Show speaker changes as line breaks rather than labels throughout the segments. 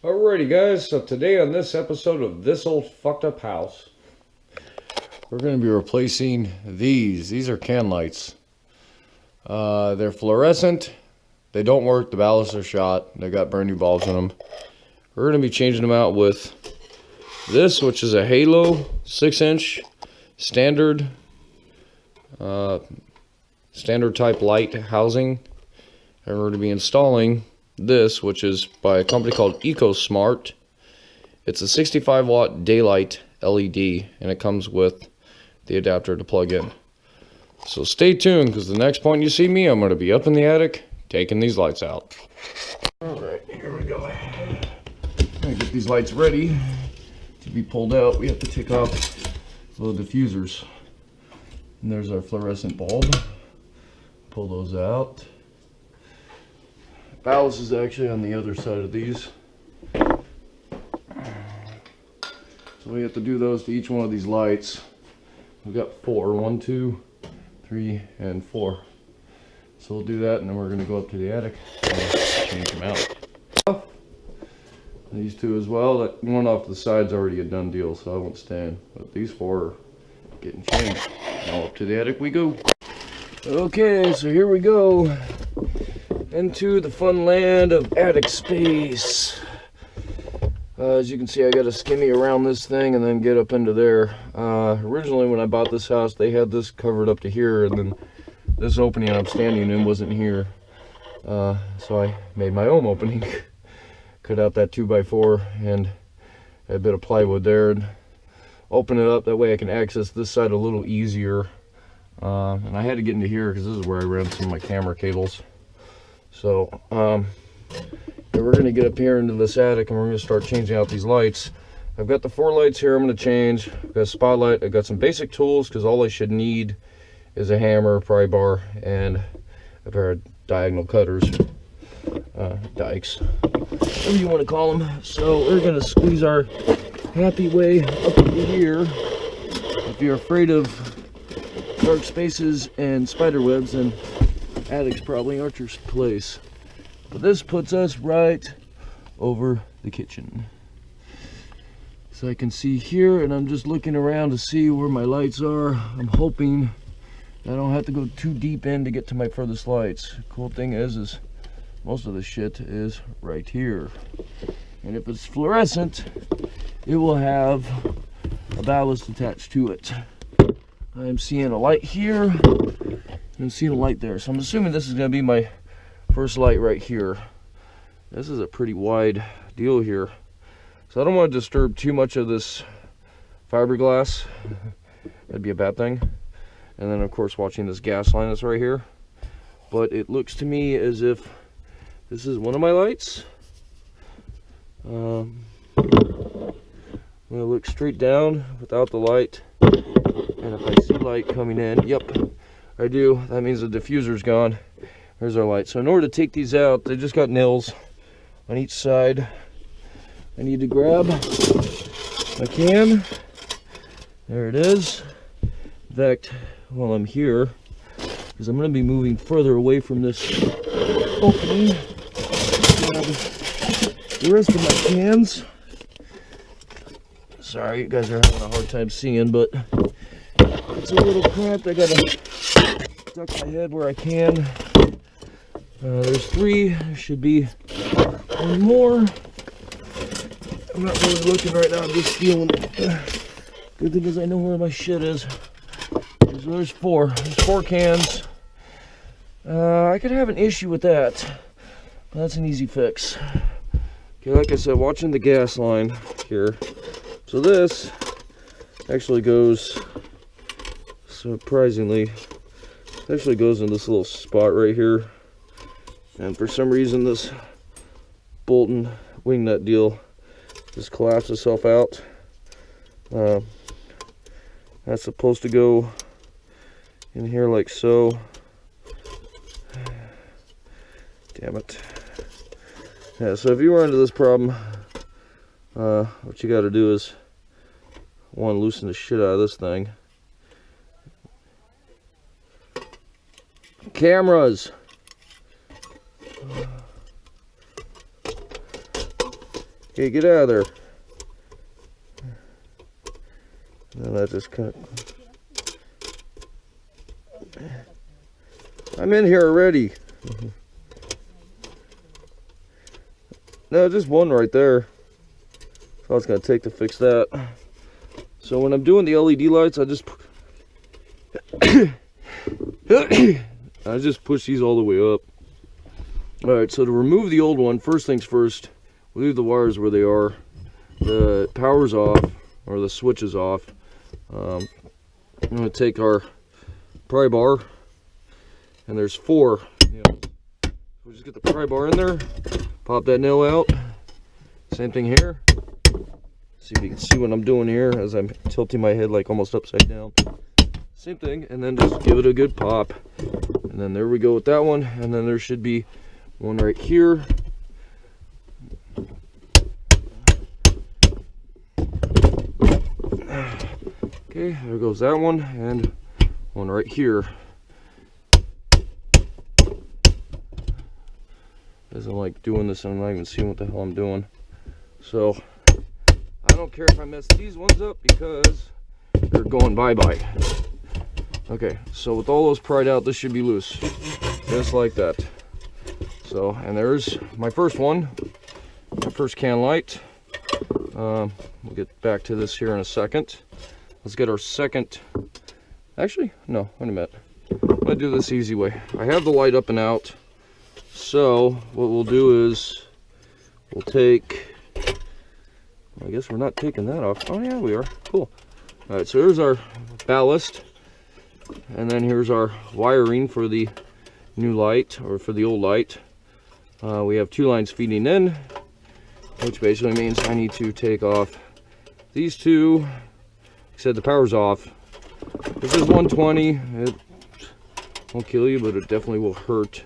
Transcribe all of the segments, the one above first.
Alrighty guys, so today on this episode of This Old Fucked Up House, we're going to be replacing these. These are can lights. They're fluorescent. They don't work. The ballasts are shot. They got brand new bulbs in them. We're going to be changing them out with this, which is a Halo 6-inch standard type light housing. And we're going to be installing this, which is by a company called EcoSmart. It's a 65 watt daylight LED, and it comes with the adapter to plug in. So stay tuned, because the next point you see me, I'm going to be up in the attic taking these lights out. Alright, here we go. I get these lights ready to be pulled out. We have to take off the diffusers. And there's our fluorescent bulb. Pull those out. Ballast is actually on the other side of these. So we have to do those to each one of these lights. We've got 4. 1, 2, 3, and 4. So we'll do that, and then we're going to go up to the attic and change them out. These two as well. That one off the side's already a done deal, so I won't stand. But these 4 are getting changed. Now up to the attic we go. Okay, so here we go. Into the fun land of attic space. As you can see, I got to skimmy around this thing and then get up into there. Originally when I bought this house, they had this covered up to here, and then this opening I'm standing in wasn't here. So I made my own opening. Cut out that 2x4 and a bit of plywood there and open it up. That way I can access this side a little easier. And I had to get into here because this is where I ran some of my camera cables. So, we're going to get up here into this attic and we're going to start changing out these lights. I've got the 4 lights here I'm going to change. I've got a spotlight. I've got some basic tools because all I should need is a hammer, pry bar, and a pair of diagonal cutters. Dikes, whatever you want to call them. So we're going to squeeze our happy way up into here. If you're afraid of dark spaces and spider webs, then attic's probably aren't your place. But this puts us right over the kitchen. So I can see here, and I'm just looking around to see where my lights are. I'm hoping I don't have to go too deep in to get to my furthest lights. Cool thing is most of the shit is right here. And if it's fluorescent, it will have a ballast attached to it. I'm seeing a light here. I'm seeing a light there, so I'm assuming this is going to be my first light right here. This is a pretty wide deal here, so I don't want to disturb too much of this fiberglass. That'd be a bad thing. And then of course watching this gas line that's right here. But it looks to me as if this is one of my lights. I'm going to look straight down without the light, and if I see light coming in, yep, I do. That means the diffuser's gone. There's our light. So in order to take these out, they just got nails on each side. I need to grab my can. There it is. In fact, while I'm here, because I'm going to be moving further away from this opening, grab the rest of my cans. Sorry, you guys are having a hard time seeing, but it's a little cramped. I gotta duck my head where I can. There's 3. There should be 1 more. I'm not really looking right now. I'm just feeling. Good thing is I know where my shit is. So there's 4. There's 4 cans. I could have an issue with that. But that's an easy fix. Okay, like I said, watching the gas line here. So this actually goes, surprisingly, actually goes in this little spot right here. And for some reason this bolt and wing nut deal just collapsed itself out. That's supposed to go in here like so. Damn it. Yeah, so if you run into this problem, what you got to do is, 1, loosen the shit out of this thing. Cameras. Okay, get out of there. And that just kind of... I'm in here already. No, just one right there. So I was gonna take to fix that. So when I'm doing the LED lights, I just push these all the way up. Alright, so to remove the old one, first things first, we'll leave the wires where they are. The power's off, or the switch is off. I'm gonna take our pry bar, and there's 4 nails. We'll just get the pry bar in there, pop that nail out. Same thing here. See if you can see what I'm doing here as I'm tilting my head like almost upside down. Same thing, and then just give it a good pop. And then there we go with that one. And then there should be one right here. Okay, there goes that one, and one right here. As I'm like doing this, I'm not even seeing what the hell I'm doing. So I don't care if I mess these ones up because they're going bye-bye. Okay, so with all those pried out, this should be loose, just like that. So, and there's my first one, my first can light. We'll get back to this here in a second. Let's get our second. Actually, no, wait a minute. I'm gonna do this easy way. I have the light up and out. So what we'll do is we'll take, I guess we're not taking that off. Oh yeah, we are. Cool. All right, so here's our ballast, and then here's our wiring for the new light, or for the old light. We have 2 lines feeding in, which basically means I need to take off these 2. Like I said, the power's off. This is 120. It won't kill you, but it definitely will hurt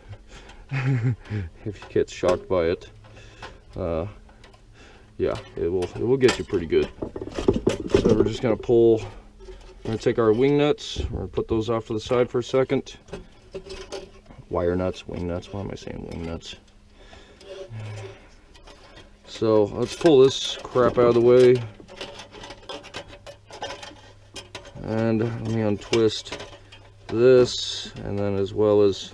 if you get shocked by it. Yeah, it will get you pretty good. So we're just gonna pull. We're gonna take our wing nuts. We're gonna put those off to the side for a second. Wire nuts, wing nuts. Why am I saying wing nuts? So let's pull this crap out of the way, and let me untwist this, and then as well as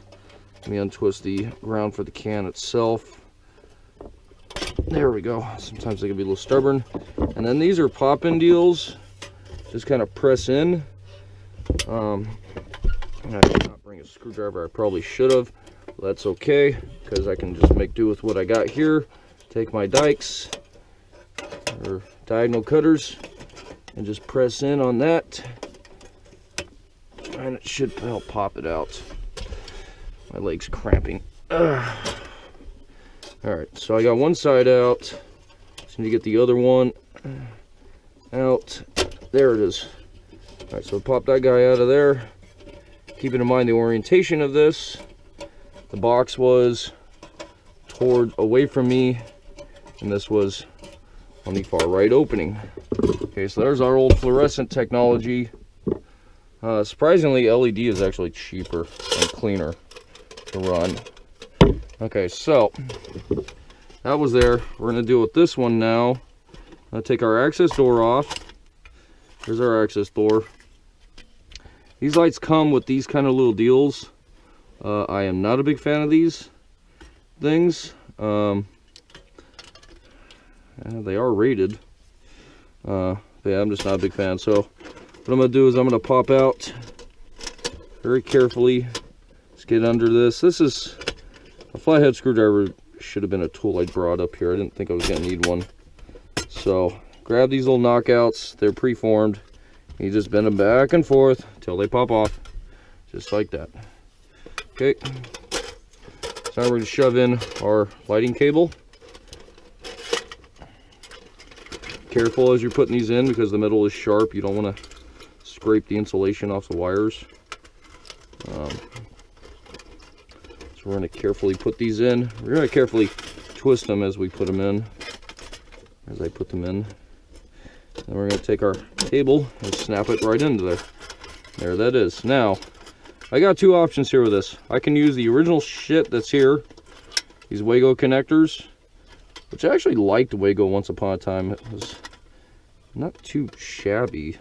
let me untwist the ground for the can itself. There we go. Sometimes they can be a little stubborn. And then these are pop-in deals. Just kind of press in. I did not bring a screwdriver. I probably should have. That's okay, because I can just make do with what I got here. Take my dikes, or diagonal cutters, and just press in on that. And it should help pop it out. My leg's cramping. Alright, so I got one side out. Just need to get the other one out. There it is. Alright, so pop that guy out of there. Keeping in mind the orientation of this. The box was away from me, and this was on the far right opening. Okay, so there's our old fluorescent technology. Surprisingly, LED is actually cheaper and cleaner to run. Okay, so that was there. We're going to deal with this one now. I'm going to take our access door off. Here's our access door. These lights come with these kind of little deals. I am not a big fan of these things. They are rated. But yeah, I'm just not a big fan. So what I'm going to do is I'm going to pop out very carefully. Let's get under this. This is a flathead screwdriver. Should have been a tool I brought up here. I didn't think I was going to need one. So grab these little knockouts. They're preformed. You just bend them back and forth until they pop off. Just like that. Okay. So now we're going to shove in our lighting cable. Careful as you're putting these in because the metal is sharp. You don't want to scrape the insulation off the wires. So we're going to carefully put these in. We're going to carefully twist them as we put them in. As I put them in. Then we're going to take our cable and snap it right into there. There that is. Now, I got 2 options here with this. I can use the original shit that's here. These Wago connectors. which I actually liked Wago once upon a time. It was not too shabby.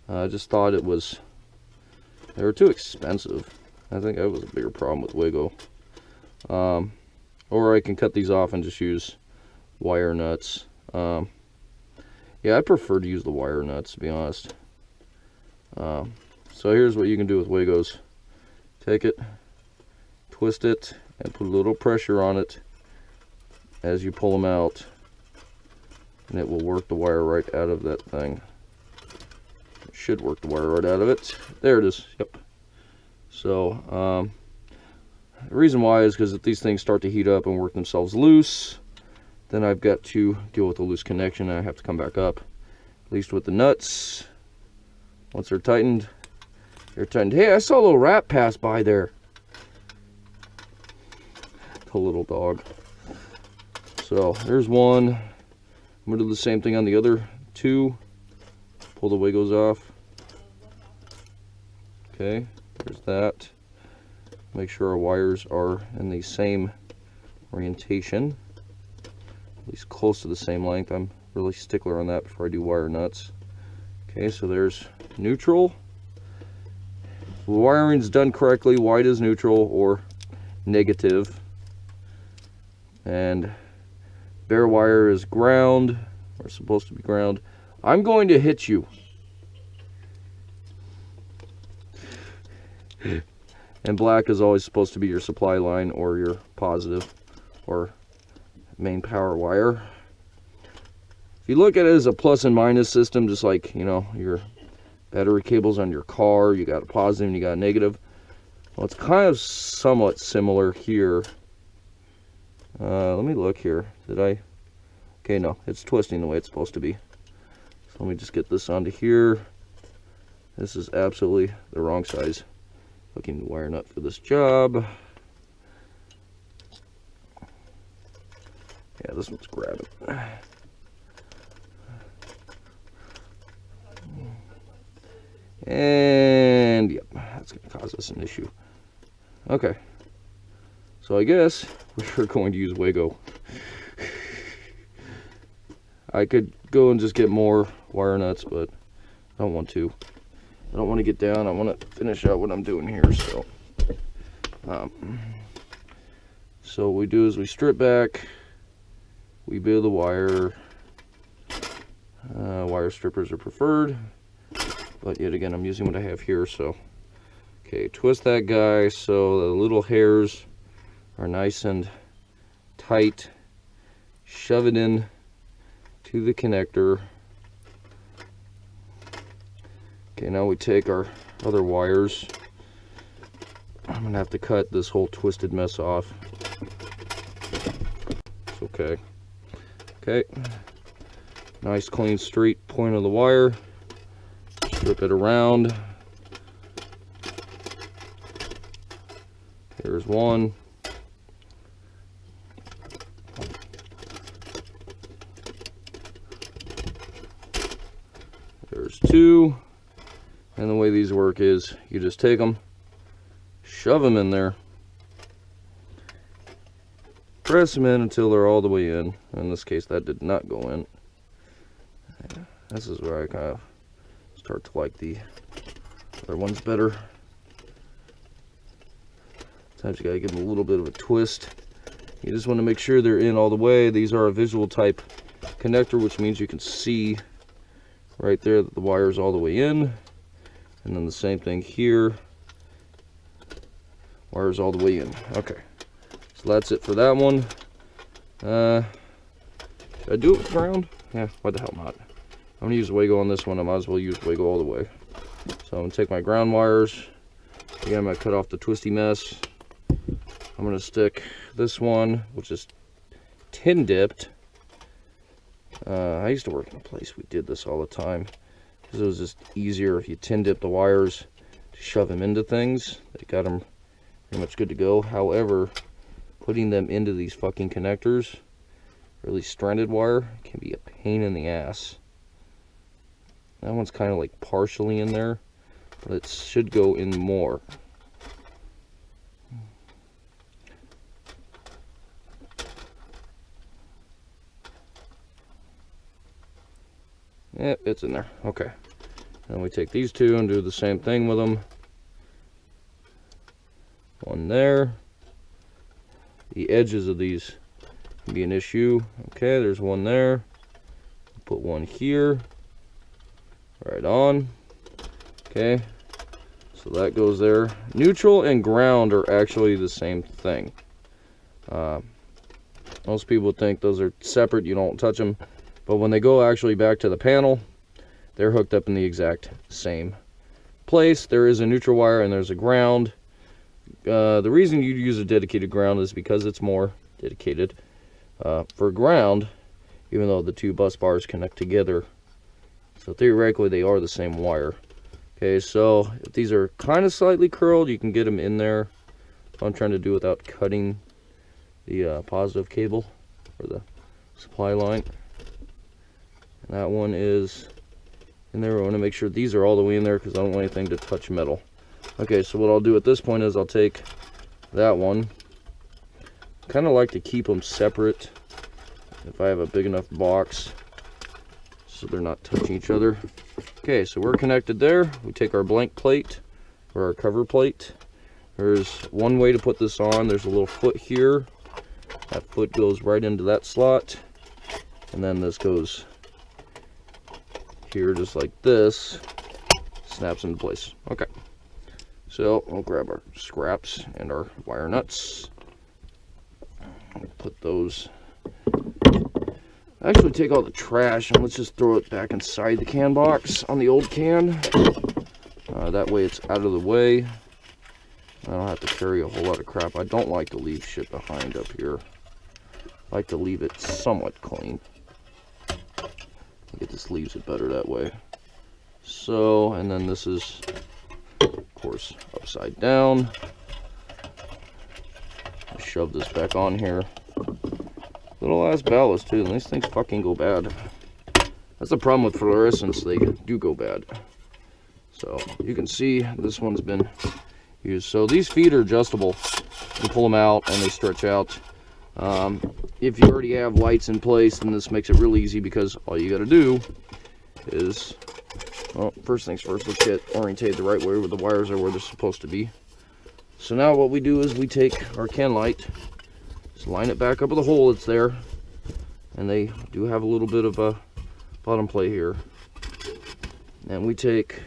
I just thought they were too expensive. I think that was a bigger problem with Wago. Or I can cut these off and just use wire nuts. Yeah, I prefer to use the wire nuts, to be honest. So here's what you can do with Wagos. Take it, twist it, and put a little pressure on it as you pull them out, and it will work the wire right out of that thing. It should work the wire right out of it. There it is. Yep. So the reason why is because if these things start to heat up and work themselves loose, then I've got to deal with the loose connection and I have to come back up. At least with the nuts, once they're tightened, they're tightened. Hey, I saw a little rat pass by there. The little dog. So there's one. I'm gonna do the same thing on the other two. Pull the Wagos off. Okay, there's that. Make sure our wires are in the same orientation, at least close to the same length. I'm really stickler on that before I do wire nuts. Okay, so there's neutral. The wiring's done correctly. White is neutral or negative, and bare wire is ground, or supposed to be ground. I'm going to hit you. And black is always supposed to be your supply line or your positive or main power wire. If you look at it as a plus and minus system, just like, you know, your battery cables on your car, you got a positive and you got a negative. Well, it's kind of somewhat similar here. Let me look here. Did I? Okay, no, it's twisting the way it's supposed to be. So let me just get this onto here. This is absolutely the wrong size looking wire nut for this job. Yeah, this one's grabbing. And yep, that's going to cause us an issue. Okay, so I guess we're going to use Wago. I could go and just get more wire nuts, but I don't want to. I don't want to get down. I want to finish out what I'm doing here. So, so what we do is we strip back, we build the wire. Wire strippers are preferred, but yet again, I'm using what I have here. So, okay, twist that guy so the little hairs are nice and tight. Shove it in to the connector. Okay, now we take our other wires. I'm gonna have to cut this whole twisted mess off. It's okay. Okay. Nice clean straight point of the wire. Strip it around. There's one. There's two. And the way these work is you just take them, shove them in there, press them in until they're all the way in. In this case, that did not go in. This is where I kind of start to like the other ones better. Sometimes you gotta give them a little bit of a twist. You just want to make sure they're in all the way. These are a visual type connector, which means you can see right there that the wire is all the way in. And then the same thing here. Wires all the way in. Okay. So that's it for that one. Should I do it with ground? Yeah, why the hell not? I'm going to use Wago on this one. I might as well use Wago all the way. So I'm going to take my ground wires. Again, I'm going to cut off the twisty mess. I'm going to stick this one, which is tin dipped. I used to work in a place we did this all the time. Because it was just easier if you tin dip the wires to shove them into things. They got them pretty much good to go. However, putting them into these fucking connectors, really stranded wire, can be a pain in the ass. That one's kind of like partially in there, but it should go in more. Yep, it's in there. Okay. Then we take these two and do the same thing with them. One there. The edges of these can be an issue. Okay, there's one there. Put one here. Right on. Okay. So that goes there. Neutral and ground are actually the same thing. Most people think those are separate, you don't touch them. But when they go actually back to the panel, they're hooked up in the exact same place. There is a neutral wire and there's a ground. The reason you use a dedicated ground is because it's more dedicated. For ground, even though the two bus bars connect together, so theoretically they are the same wire. Okay, so if these are kind of slightly curled, you can get them in there. I'm trying to do without cutting the positive cable or the supply line. And that one is in there. I want to make sure these are all the way in there because I don't want anything to touch metal. Okay, so what I'll do at this point is I'll take that one. Kind of like to keep them separate if I have a big enough box so they're not touching each other. Okay, so we're connected there. We take our blank plate or our cover plate. There's one way to put this on. There's a little foot here. That foot goes right into that slot, and then this goes here just like this, snaps into place. Okay, so we'll grab our scraps and our wire nuts. Put those, actually take all the trash and let's just throw it back inside the can box on the old can. That way it's out of the way. I don't have to carry a whole lot of crap. I don't like to leave shit behind up here. I like to leave it somewhat clean. I think it just leaves it better that way. So, and then this is, of course, upside down. I shove this back on here. Little ass ballast too, and these things fucking go bad. That's the problem with fluorescents, they do go bad. So, you can see this one's been used. So these feet are adjustable. You pull them out and they stretch out. If you already have lights in place, then this makes it real easy because all you got to do is, well, first things first, let's get orientated the right way where the wires are where they're supposed to be. So now what we do is we take our can light, just line it back up with the hole that's there, and they do have a little bit of a bottom plate here. And we take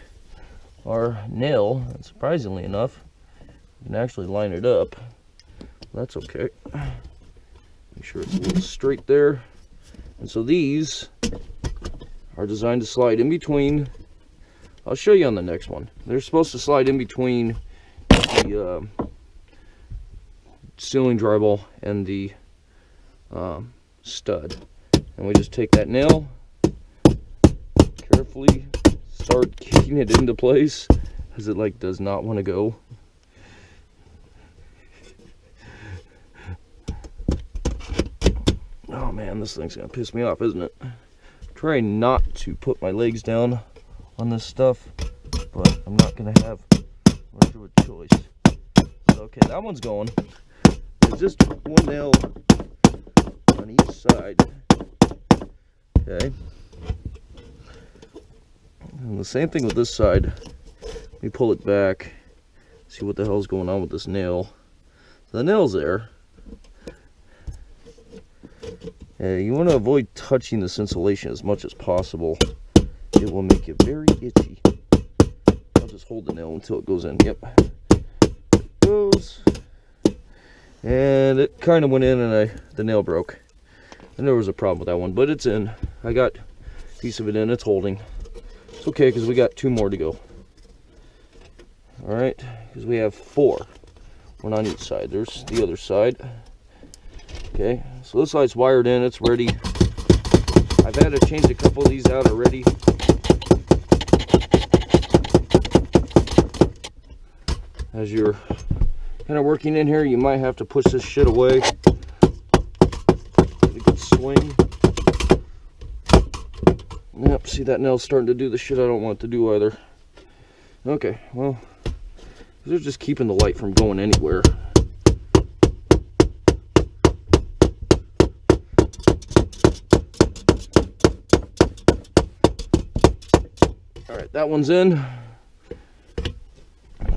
our nail, and surprisingly enough, you can actually line it up. That's okay. Make sure it's a little straight there. And so these are designed to slide in between. I'll show you on the next one. They're supposed to slide in between the ceiling drywall and the stud. And we just take that nail, carefully start kicking it into place as it like does not want to go. Oh man, this thing's gonna piss me off, isn't it? Try not to put my legs down on this stuff, but I'm not gonna have much of a choice. So, okay, that one's going. There's just one nail on each side. Okay. And the same thing with this side. Let me pull it back, see what the hell's going on with this nail. So the nail's there. You want to avoid touching this insulation as much as possible. It will make you very itchy. I'll just hold the nail until it goes in. Yep. It goes. And it kind of went in and the nail broke. And there was a problem with that one, but it's in. I got a piece of it in, it's holding. It's okay because we got 2 more to go. Alright, because we have 4. One on each side. There's the other side. Okay, so this side's wired in, it's ready. I've had to change a couple of these out already. As you're kind of working in here, you might have to push this shit away. Get a good swing. Yep, see that nail's starting to do the shit I don't want it to do either. Okay, well, they're just keeping the light from going anywhere. right, that one's in.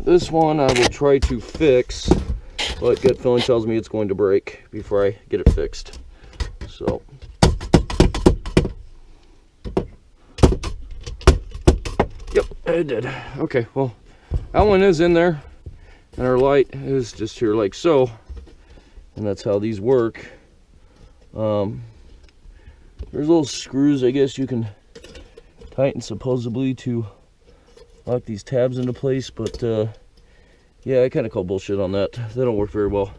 This one I will try to fix, but gut feeling tells me it's going to break before I get it fixed. So. Yep, it did. Okay, well, that one is in there, and our light is just here like so, and that's how these work. There's little screws, I guess you can tighten supposedly to lock these tabs into place, but yeah, I kind of call bullshit on that. They don't work very well.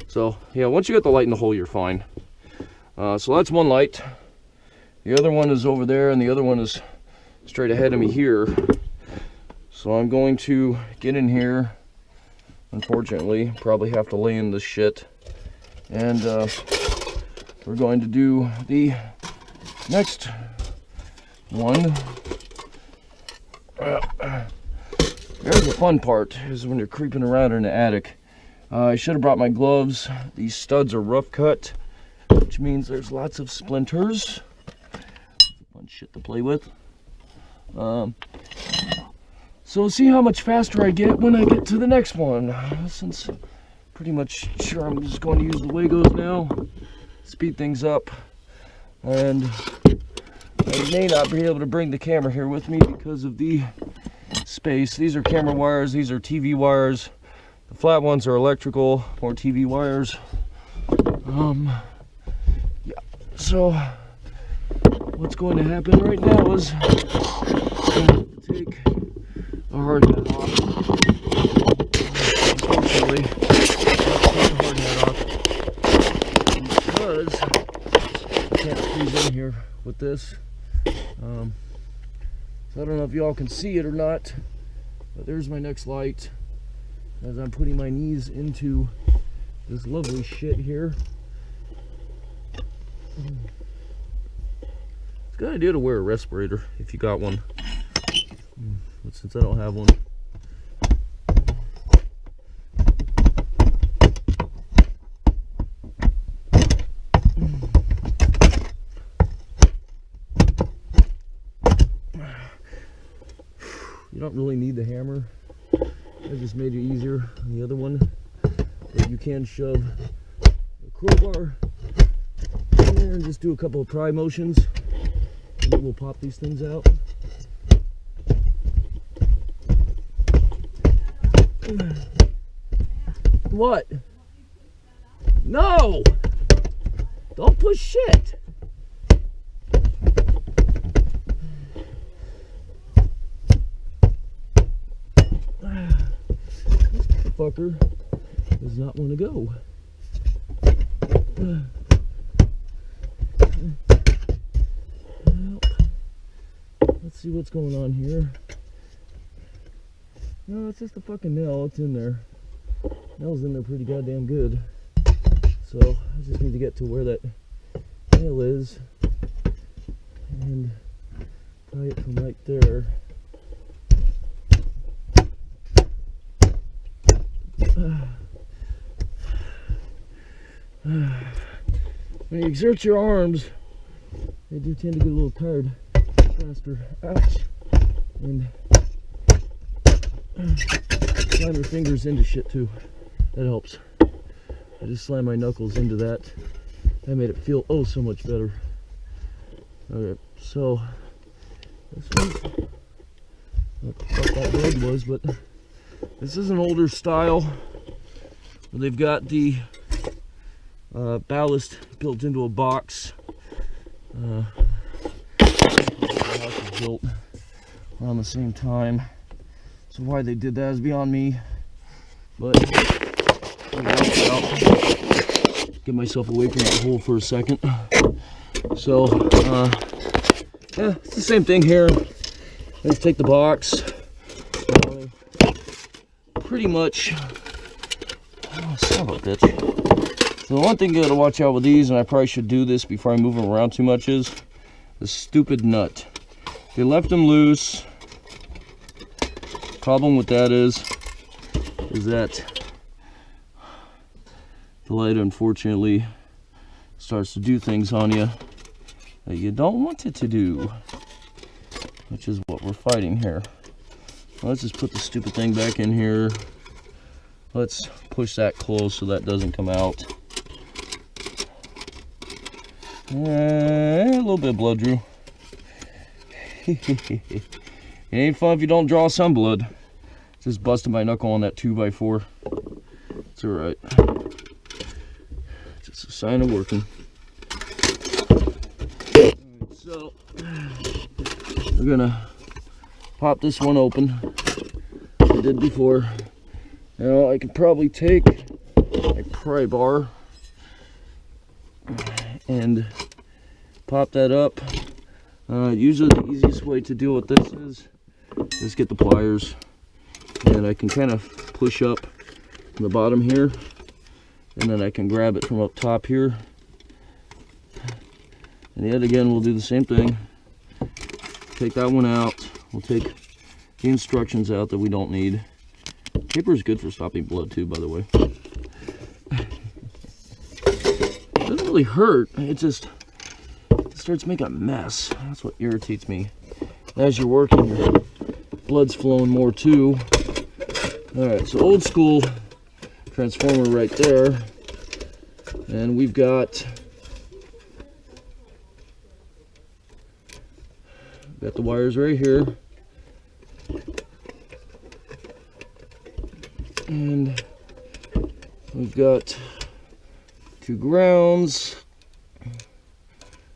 So yeah, once you get the light in the hole, you're fine. So that's one light. The other one is over there, and the other one is straight ahead of me here. So I'm going to get in here. Unfortunately, probably have to lay in this shit, and we're going to do the next one. There's the fun part, is when you're creeping around in the attic. I should have brought my gloves. These studs are rough cut, which means there's lots of splinters. Fun shit to play with. So we'll see how much faster I get when I get to the next one. Since pretty much sure I'm just going to use the Wagos now, speed things up, and I may not be able to bring the camera here with me because of the space. These are camera wires, these are TV wires. The flat ones are electrical, more TV wires. Yeah, so what's going to happen right now is I'm going to take a hard hat off. Unfortunately, take the hard hat off because I can't squeeze in here with this. So I don't know if y'all can see it or not, but there's my next light as I'm putting my knees into this lovely shit here. It's a good idea to wear a respirator if you got one, but since I don't have one, you don't really need the hammer. I just made it easier on the other one, but you can shove a crowbar in there and just do a couple of pry motions, and it will pop these things out. What? No! Don't push shit! This fucker does not want to go. Well, let's see what's going on here. No, it's just a fucking nail. It's in there. Nail's in there pretty goddamn good. So I just need to get to where that nail is and pry it from right there. When you exert your arms, they do tend to get a little tired faster. Ouch. And slam your fingers into shit too. That helps. I just slammed my knuckles into that. That made it feel oh so much better. Okay, so this one's what the fuck that road was, but this is an older style where they've got the ballast built into a box. The house was built around the same time, so why they did that is beyond me. But get myself away from that hole for a second. So yeah, it's the same thing here. Let's take the box. Pretty much. Oh, son of a bitch. So the one thing you gotta watch out with these, and I probably should do this before I move them around too much, is the stupid nut. They left them loose. Problem with that is that the light unfortunately starts to do things on you that you don't want it to do. which is what we're fighting here. Let's just put the stupid thing back in here. Let's push that close so that doesn't come out. A little bit of blood drew. It ain't fun if you don't draw some blood. Just busted my knuckle on that 2x4. It's alright. Just a sign of working. So, we're gonna pop this one open. I did before. Now I could probably take a pry bar and pop that up. Usually the easiest way to deal with this is get the pliers, and I can kind of push up from the bottom here, and then I can grab it from up top here. And yet again, we'll do the same thing. Take that one out. We'll take the instructions out that we don't need. Paper is good for stopping blood too, by the way. It doesn't really hurt. It starts making a mess. That's what irritates me. As you're working, your blood's flowing more too. All right, so old school transformer right there, and we've got the wires right here, and we've got 2 grounds.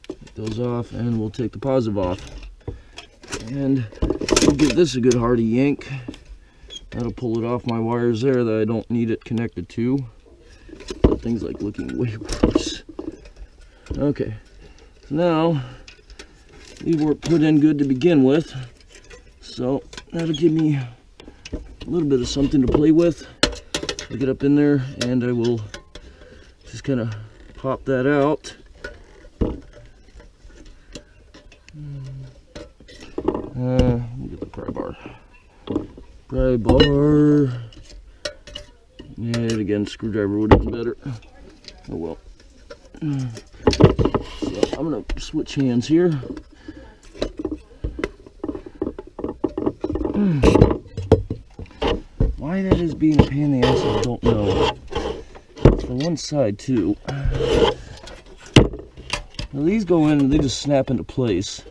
Take those off, and we'll take the positive off, and we'll give this a good hearty yank. That'll pull it off my wires there that I don't need it connected to. That thing's like looking way worse. Okay, so now these were put in good to begin with, so that'll give me a little bit of something to play with. I'll get up in there and I will just kind of pop that out. Let me get the pry bar. Pry bar. And again, screwdriver would have been better. Oh well. So I'm gonna switch hands here. Why that is being a pain in the ass, I don't know. It's for one side too. Now these go in and they just snap into place.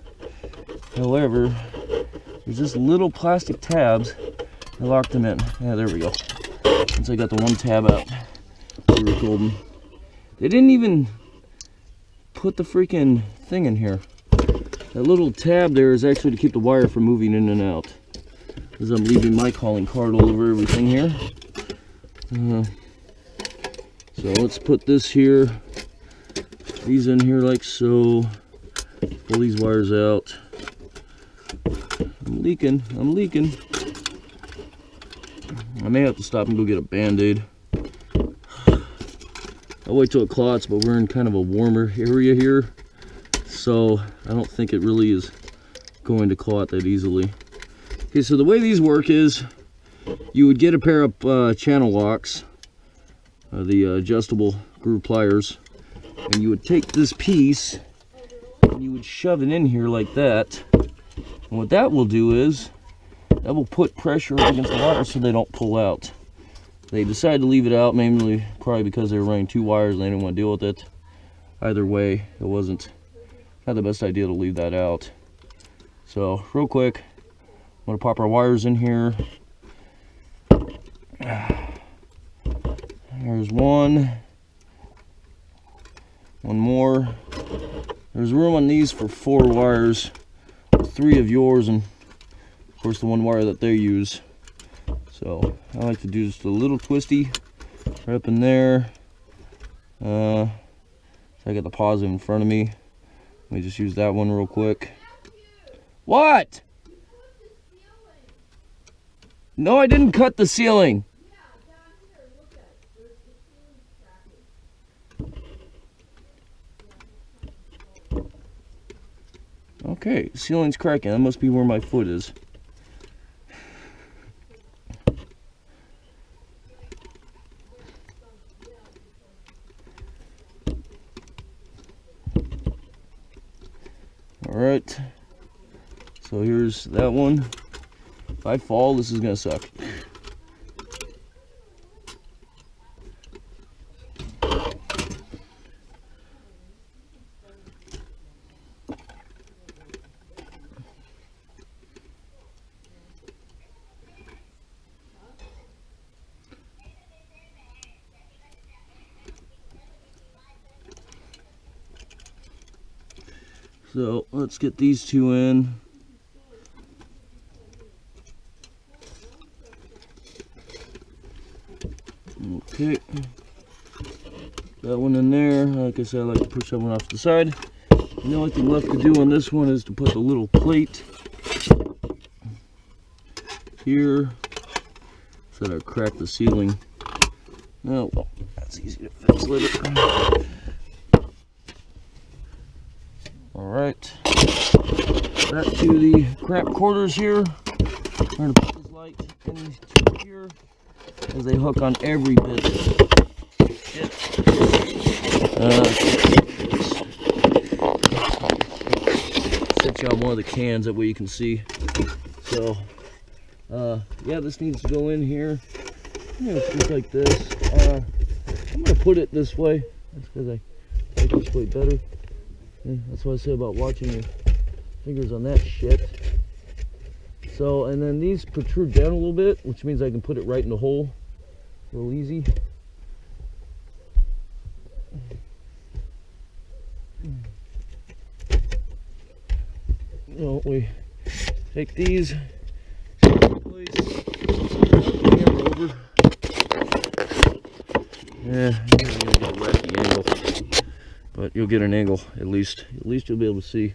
However, there's just little plastic tabs. I locked them in. Yeah, there we go. Once I got the one tab out, we were golden. They didn't even put the freaking thing in here. That little tab there is actually to keep the wire from moving in and out. As I'm leaving my calling card all over everything here. So let's put this here, these in here like so. Pull these wires out. I'm leaking. I may have to stop and go get a Band-Aid. I'll wait till it clots, but we're in kind of a warmer area here, so I don't think it really is going to clot that easily. Okay, so the way these work is you would get a pair of channel locks, the adjustable groove pliers, and you would take this piece and you would shove it in here like that. And what that will do is that will put pressure against the wires so they don't pull out. They decided to leave it out, mainly probably because they were running 2 wires and they didn't want to deal with it. Either way, it wasn't not the best idea to leave that out. So real quick, I'm going to pop our wires in here. There's one more. There's room on these for 4 wires, 3 of yours, and of course the 1 wire that they use. So I like to do just a little twisty right up in there. So I got the positive in front of me. Let me just use that one real quick. What? No, I didn't cut the ceiling. Okay, the ceiling's cracking. That must be where my foot is. Alright, So here's that one. If I fall, this is gonna suck. So let's get these two in. Okay, that one in there. Like I said, I like to push that one off to the side. And the only thing left to do on this one is to put the little plate here so that I crack the ceiling. Oh, well, that's easy to fix later. Alright, back to the crap quarters here. I'm going to put this light in these two here as they hook on every bit of shit. Set you on one of the cans, that way you can see. So, yeah, this needs to go in here. Just like this. I'm going to put it this way. That's because I like this way better. Yeah, that's what I say about watching your fingers on that shit. So, and then these protrude down a little bit, which means I can put it right in the hole real easy. So we take these, place, camera over. Yeah, you're gonna get a wacky angle, but you'll get an angle at least. At least you'll be able to see.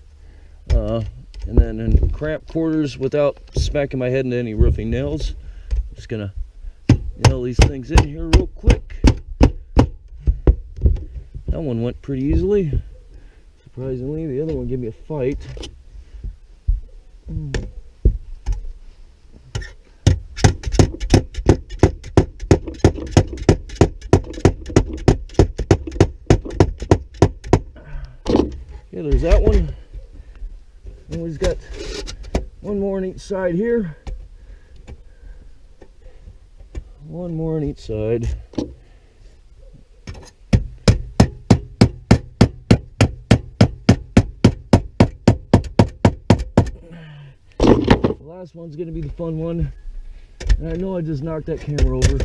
And then in cramped quarters, without smacking my head into any roofing nails, I'm just gonna nail these things in here real quick. That one went pretty easily, surprisingly. The other one gave me a fight. Yeah, there's that one. And we've got one more on each side here. One more on each side. The last one's gonna be the fun one. And I know I just knocked that camera over.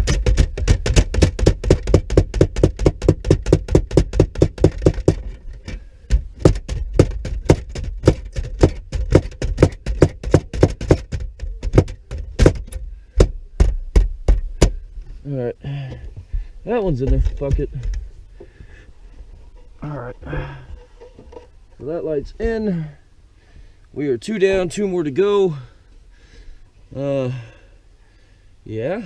Alright, that one's in there, fuck it. Alright, so that light's in. We are 2 down, 2 more to go. Yeah.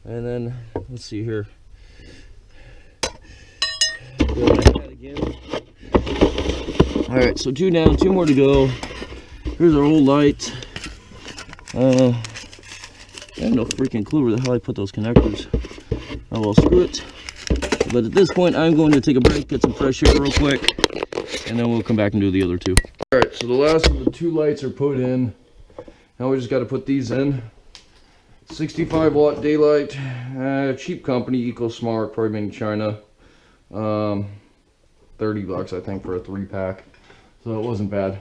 And then, let's see here. Alright, so 2 down, 2 more to go. Here's our old light. I have no freaking clue where the hell I put those connectors. Oh well, screw it. But at this point, I'm going to take a break, get some fresh air real quick, and then we'll come back and do the other 2. Alright, so the last of the 2 lights are put in. Now we just got to put these in. 65 watt daylight, cheap company, EcoSmart, probably made in China. 30 bucks I think for a 3-pack. So it wasn't bad.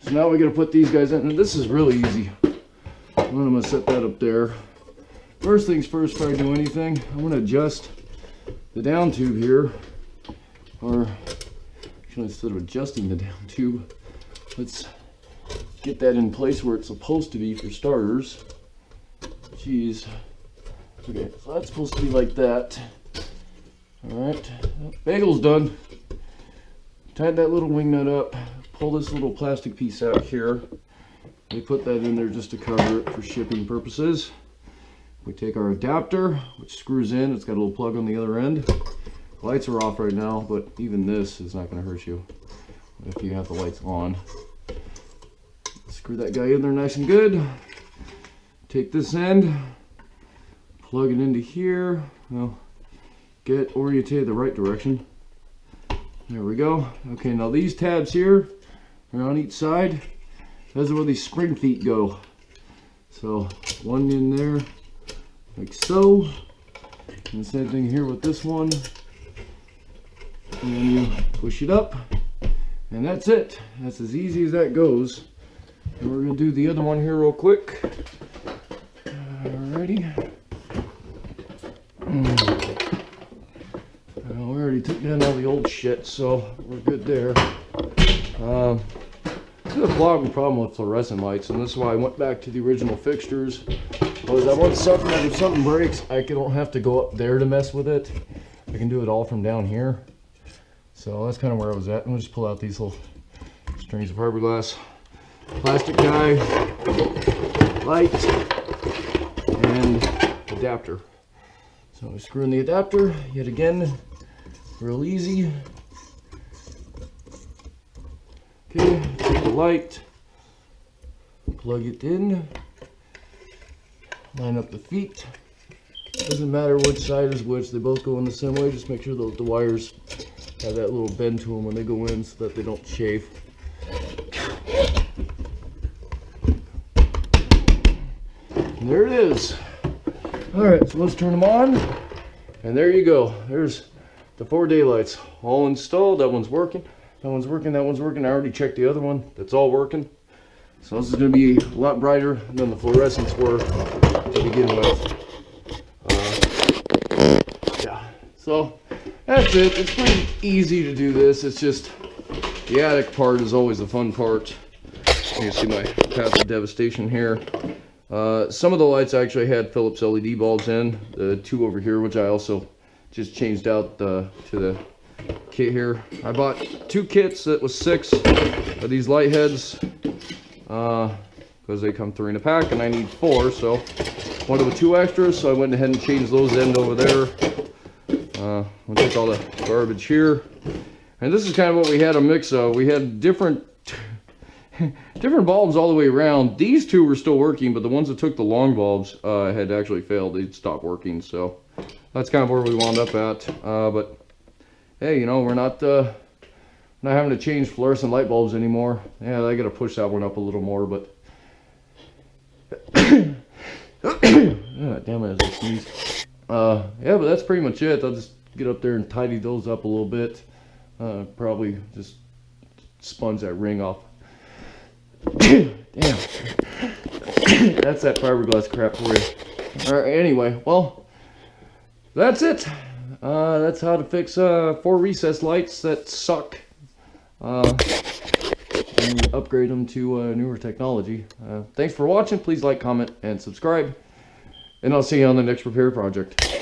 So now we got to put these guys in, and this is really easy. I'm going to set that up there. First things first, before I do anything, I'm going to adjust the down tube here. Or, actually, instead of adjusting the down tube, let's get that in place where it's supposed to be for starters. Jeez. Okay, so that's supposed to be like that. Alright, bagel's done. Tied that little wing nut up. Pull this little plastic piece out here. We put that in there just to cover it for shipping purposes. We take our adapter, which screws in. It's got a little plug on the other end. The lights are off right now, but even this is not going to hurt you if you have the lights on. Screw that guy in there nice and good. Take this end, plug it into here. Well, get oriented the right direction. There we go. Okay, now these tabs here are on each side. That's where these spring feet go. So one in there, like so. And the same thing here with this one. And then you push it up, and that's it. That's as easy as that goes. And we're gonna do the other one here real quick. Alrighty. We already took down all the old shit, so we're good there. This is a problem with fluorescent lights, and this is why I went back to the original fixtures. Was I want something that if something breaks, I don't have to go up there to mess with it. I can do it all from down here. So that's kind of where I was at. And we'll just pull out these little strings of fiberglass, plastic guy, light, and adapter. So we screw in the adapter yet again, real easy. Okay, take the light, plug it in, line up the feet. Doesn't matter which side is which, they both go in the same way. Just make sure that the wires have that little bend to them when they go in so that they don't chafe. And there it is. Alright, so let's turn them on. And there you go. There's the 4 daylights all installed. That one's working. That one's working. That one's working. I already checked the other one. That's all working. So this is going to be a lot brighter than the fluorescents were to begin with. Yeah. So that's it. It's pretty easy to do this. It's just the attic part is always the fun part. You can see my path of devastation here. Some of the lights actually had Philips LED bulbs in. The 2 over here, which I also just changed out to the kit here. I bought 2 kits that was 6 of these light heads because they come 3 in a pack, and I need 4, so wanted with 2 extras, so I went ahead and changed those end over there. We'll take all the garbage here, and this is kind of what we had a mix of. We had different bulbs all the way around. These 2 were still working, but the ones that took the long bulbs had actually failed. They'd stopped working, so that's kind of where we wound up at. But hey, you know, we're not having to change fluorescent light bulbs anymore. Yeah, I got to push that one up a little more, but damn it, as I sneeze. Yeah, but that's pretty much it. I'll just get up there and tidy those up a little bit. Probably just sponge that ring off. Damn. That's that fiberglass crap for you. Alright, anyway, well, that's it. That's how to fix 4 recessed lights that suck. And upgrade them to newer technology. Thanks for watching. Please like, comment, and subscribe. And I'll see you on the next repair project.